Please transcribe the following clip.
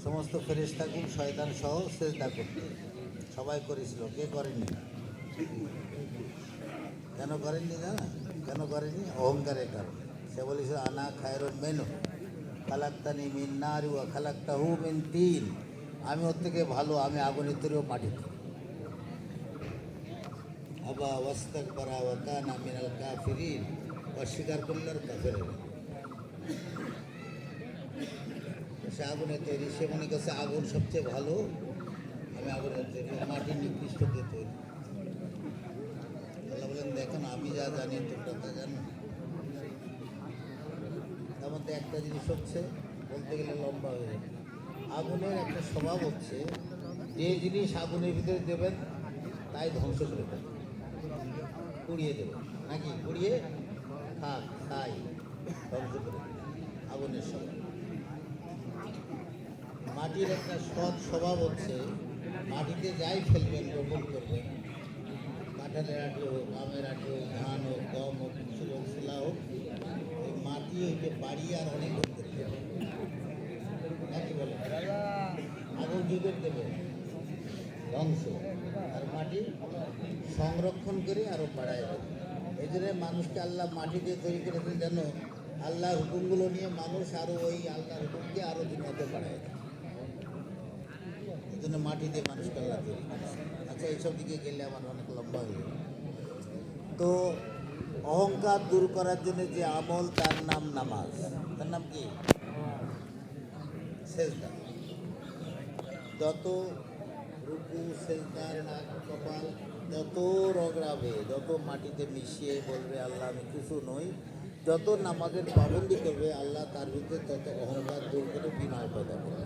সমস্ত ফেরেশতাকুল শয়তান সহ সেজদা করতে সবাই করেছিল, কে করেনি? কেন করেননি জানা? কেন করেনি? অহংকারের কারণে। সে বলেছিল আনা খায়রুম মিনহু খালাকতানি মিন নার ওয়া খালাকতাহু মিন তিন, আমি ওর থেকে ভালো, আমি আগুনের তৈরিও মাটিতে। আবা ওয়াস্তাকবারা ওয়া কানা মিনাল কাফিরিন, অস্বীকার করল আর কাফের হলো। সে আগুনের তৈরি, সে মনে করছে আগুন সবচেয়ে ভালো, আমি আগুনের তৈরি, মাটির নিকৃষ্ট দিয়ে তৈরি। আল্লাহ বলেন দেখুন আমি যা জানি তোমরা তা জানো। তার মধ্যে একটা জিনিস হচ্ছে, বলতে গেলে লম্বা হয়ে যাবে, আগুনের একটা স্বভাব হচ্ছে যে জিনিস আগুনের ভিতরে দেবেন তাই ধ্বংস করে দেবেন, পুড়িয়ে দেবেন, নাকি পুড়িয়ে খাই ধ্বংস করে দেবেন, আগুনের স্বভাব। মাটির একটা সৎ স্বভাব হচ্ছে মাটিতে যাই ফেলবেন, রোপণ করবেন, কাঁঠালের আটি হোক, আমের আটি হোক, ধান হোক, গম হোক, কিছু হোক, ছোলা হোক, ওই মাটি ওইটা বাড়িয়ে আর অনেক হোক করে দেবে, নাকি বলে আগুন যুগের দেবে ধ্বংস, আর মাটি সংরক্ষণ করে আরও বাড়ায় দেবে। এই জন্য মানুষকে আল্লাহ মাটি দিয়ে তৈরি করেছে যেন আল্লাহর হুকুমগুলো নিয়ে মানুষ আরও ওই আল্লাহর হুকুমকে আরও দুনিয়াতে বাড়ায় দেয়। এই জন্য মাটি দিয়ে মানুষকে আল্লাহ তৈরি করেছে। আচ্ছা, এইসব দিকে গেলে আমার অনেক লম্বা হয়ে যাবে। তো অহংকার দূর করার জন্য যে আমল, তার নাম নামাজ। তার নাম কি? সেজদা। যত রুকু, সেজদা, নাক, কপাল যত রগড়াবে, যত মাটিতে মিশিয়ে বলবে আল্লাহ আমি কিছু নই, যত নামাজের পাবন্দি করবে আল্লাহ তার ভিতরে তত অহংকার দূর করে বিনয় পয়দা করবে।